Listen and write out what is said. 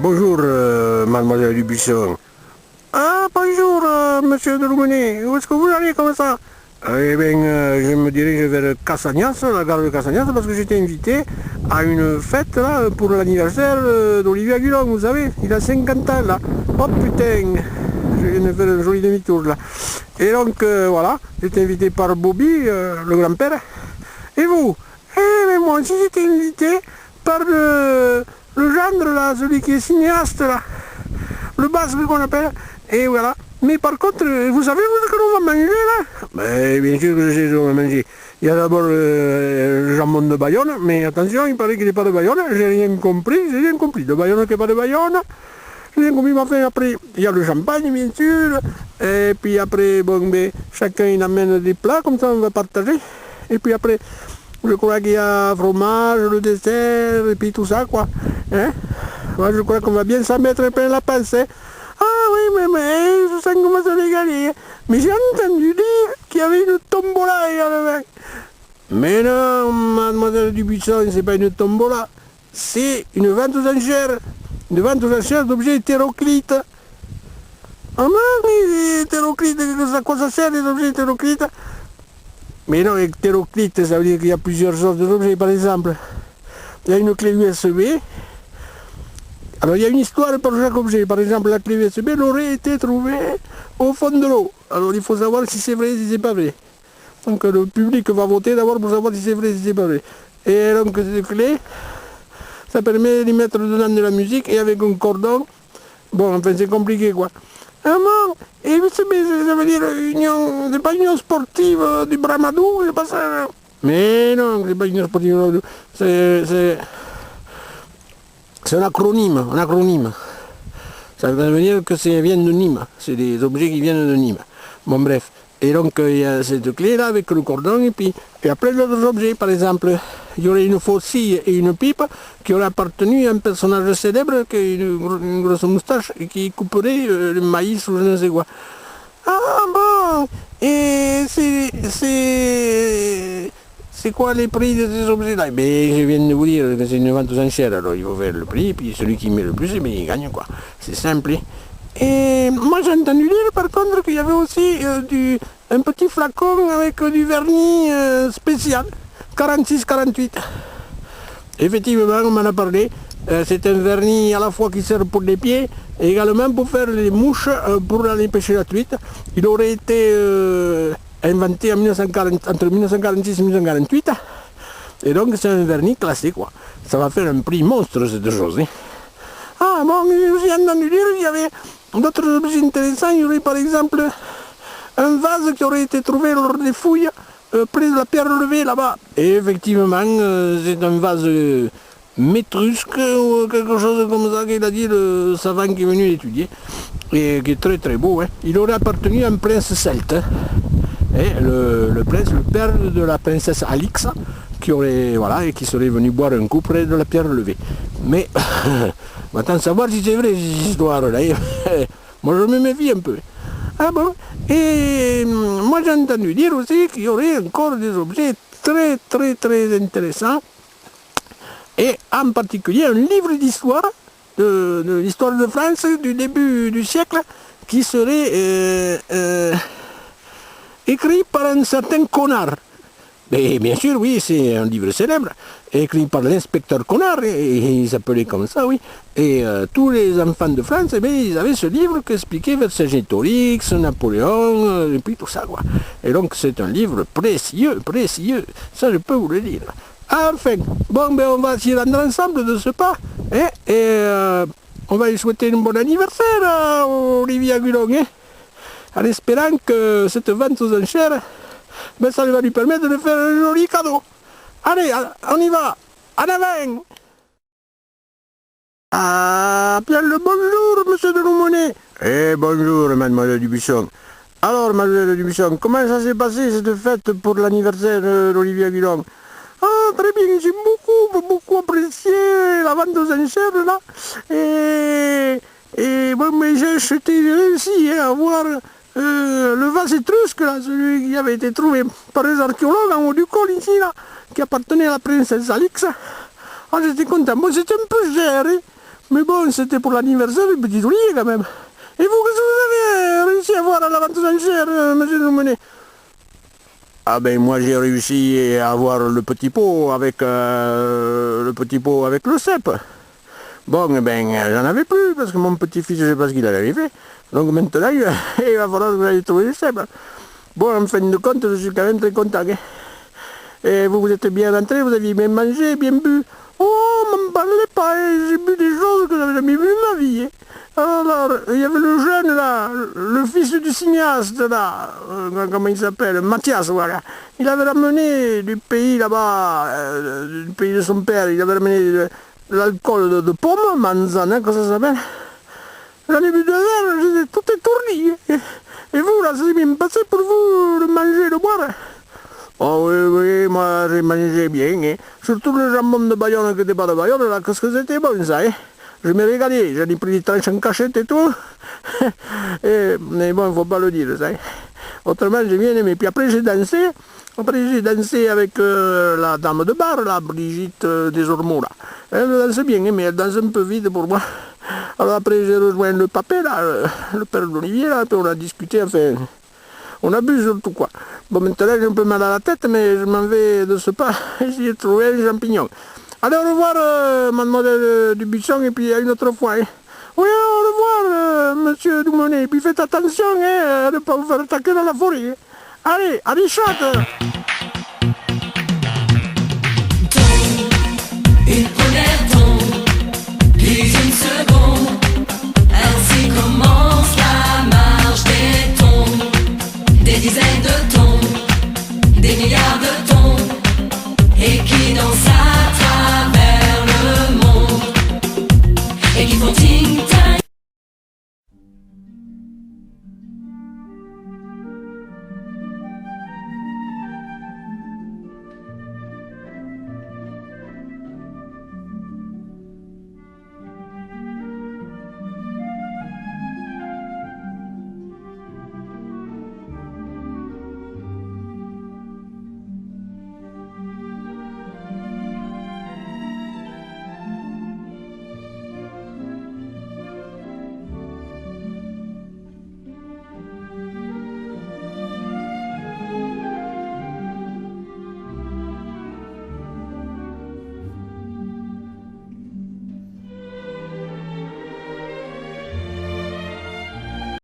Bonjour, mademoiselle Dubuisson. Ah, bonjour, monsieur de Roumenet. Où est-ce que vous allez comme ça? Eh bien, je me dirige vers Cassagnas, la gare de Cassagnas, parce que j'étais invité à une fête là, pour l'anniversaire d'Olivier Aguilon, vous savez. Il a 50 ans là. Oh putain, je viens de faire un joli demi-tour là. Et donc, voilà, j'étais invité par Bobby, le grand-père. Et vous? Eh bien, moi aussi j'étais invité par le gendre là, celui qui est cinéaste là. Le basque qu'on appelle. Et voilà. Mais par contre, vous savez ce que l'on va manger là? Ben, bien sûr que je sais ce qu'on va manger. Il y a d'abord le jambon de Bayonne, mais attention, il paraît qu'il n'est pas de Bayonne, j'ai rien compris. De Bayonne qui n'est pas de Bayonne. J'ai rien compris, mais enfin, après, il y a le champagne, bien sûr. Et puis après, bon, ben, chacun il amène des plats, comme ça on va partager. Et puis après, je crois qu'il y a fromage, le dessert, et puis tout ça, quoi. Hein? Moi, je crois qu'on va bien s'en mettre plein la pince, hein? Ah oui, mais je sens qu'on va se régaler. Mais j'ai entendu dire qu'il y avait une tombola également. Mais non, mademoiselle Dubuisson, c'est pas une tombola. C'est une vente aux enchères. Une vente aux enchères d'objets hétéroclites. Ah non, mais hétéroclites, à quoi ça sert les objets hétéroclites? Mais non, hétéroclite, ça veut dire qu'il y a plusieurs sortes d'objets. Par exemple, il y a une clé USB. Alors il y a une histoire pour chaque objet. Par exemple, la clé USB elle aurait été trouvée au fond de l'eau. Alors il faut savoir si c'est vrai, si c'est pas vrai. Donc le public va voter d'abord pour savoir si c'est vrai, si c'est pas vrai. Et donc cette clé, ça permet d'y mettre dedans de la musique et avec un cordon. Bon, enfin c'est compliqué quoi. Ah non, et ça veut dire union, c'est pas union sportive du Bramadou, c'est pas ça. Mais non, c'est pas union sportive du Bramadou. C'est un acronyme. Ça veut dire que ça vient de Nîmes. C'est des objets qui viennent de Nîmes. Bon bref. Et donc il y a cette clé là avec le cordon et puis il y a plein d'autres objets. Par exemple, il y aurait une faucille et une pipe qui auraient appartenu à un personnage célèbre qui a une grosse moustache et qui couperait le maïs ou je ne sais quoi. Ah bon. Et c'est quoi les prix de ces objets-là? Ben, je viens de vous dire que c'est une vente aux enchères, alors il faut faire le prix, puis celui qui met le plus, ben, il gagne quoi. C'est simple. Et moi j'ai entendu dire par contre qu'il y avait aussi un petit flacon avec du vernis spécial, 46-48. Effectivement, on m'en a parlé. C'est un vernis à la fois qui sert pour les pieds et également pour faire les mouches pour aller pêcher la truite. Il aurait été inventé en entre 1946 et 1948. Et donc c'est un vernis classé quoi. Ça va faire un prix monstre cette chose. Hein. Ah bon, j'ai entendu dire qu'il y avait d'autres objets intéressants. Il y aurait par exemple un vase qui aurait été trouvé lors des fouilles près de la pierre levée là-bas. Et effectivement, c'est un vase métrusque ou quelque chose comme ça qu'il a dit le savant qui est venu l'étudier. Et qui est très très beau. Hein. Il aurait appartenu à un prince celte. Hein. Et le prince, le père de la princesse Alix, qui aurait, voilà, et qui serait venu boire un coup près de la pierre levée. Mais, on attend de savoir si c'est vrai cette histoire-là. Moi je me méfie un peu. Ah bon? Et moi j'ai entendu dire aussi qu'il y aurait encore des objets très très très intéressants. Et en particulier un livre d'histoire, de l'histoire de France du début du siècle, qui serait écrit par un certain Connard. Et bien sûr, oui, c'est un livre célèbre, écrit par l'inspecteur Connard, et il s'appelait comme ça, oui. Et tous les enfants de France, eh bien, ils avaient ce livre qui expliquait Vercingétorix, Napoléon, et puis tout ça, quoi. Et donc c'est un livre précieux, ça je peux vous le dire. Enfin, bon, ben on va s'y rendre ensemble de ce pas, hein, et on va lui souhaiter un bon anniversaire à Olivier Aguilon, hein, en espérant que cette vente aux enchères, ben ça va lui permettre de faire un joli cadeau. Allez, on y va, en avant. Ah, bien le bonjour, monsieur de Roumenet. Eh, bonjour, mademoiselle Dubuisson. Alors, mademoiselle Dubuisson, comment ça s'est passé cette fête pour l'anniversaire d'Olivier Aguilon? Ah, très bien, j'ai beaucoup apprécié la vente aux enchères, là. Et bon, mais j'ai réussi à voir le vase étrusque, là, celui qui avait été trouvé par les archéologues en haut du col, ici, là, qui appartenait à la princesse Alix. Ah, j'étais content. Moi, c'était un peu cher, hein, Mais bon, c'était pour l'anniversaire du petit Olivier quand même. Et vous, qu'est-ce que vous avez réussi à voir à la vente aux enchères, monsieur Drumenet? Ah ben moi j'ai réussi à avoir le petit pot avec le cep. Bon, ben j'en avais plus parce que mon petit-fils, je sais pas ce qu'il avait fait. Donc maintenant, il va falloir que j'aille trouver le cep. Bon, en fin de compte, je suis quand même très content. Hein. Et vous êtes bien rentrés, vous aviez bien mangé, bien bu. Oh, m'en parlez pas, j'ai bu des choses que j'avais jamais vues de ma vie. Hein. Alors, il y avait le jeune là, le fils du cinéaste là, comment il s'appelle, Mathias, voilà. Il avait ramené du pays là-bas, du pays de son père, il avait ramené de l'alcool de pomme, manzane, hein, comment ça s'appelle. J'en ai bu 2 verres, j'étais tout étourdi. Hein. Et vous là, c'est bien passé pour vous de manger, de boire? Oh oui, oui, moi j'ai mangé bien, hein. Surtout le jambon de Bayonne qui n'était pas de Bayonne, là, qu'est-ce que c'était bon ça, hein. Je m'ai régalé, j'en ai pris des tranches en cachette et tout. Mais bon, il ne faut pas le dire, ça. Hein. Autrement, j'ai bien aimé. Puis après, j'ai dansé. Après, j'ai dansé avec la dame de bar, là, Brigitte Desormeaux, là. Elle danse bien, hein, mais elle danse un peu vite pour moi. Alors après, j'ai rejoint le papé, là, le père d'Olivier, là, puis on a discuté, enfin... On abuse surtout quoi. Bon, maintenant j'ai un peu mal à la tête, mais je m'en vais de ce pas essayer de trouver un champignon. Allez, au revoir, mademoiselle Dubuisson, et puis à une autre fois. Hein. Oui, au revoir, monsieur Drumenet. Et puis faites attention hein, à ne pas vous faire attaquer dans la forêt. Hein. Allez, allez, chatte. Une première tombe, puis une seconde. Ainsi commence la marche des tombes. Des dizaines de tombes, des milliards de tombes, et qui dans sa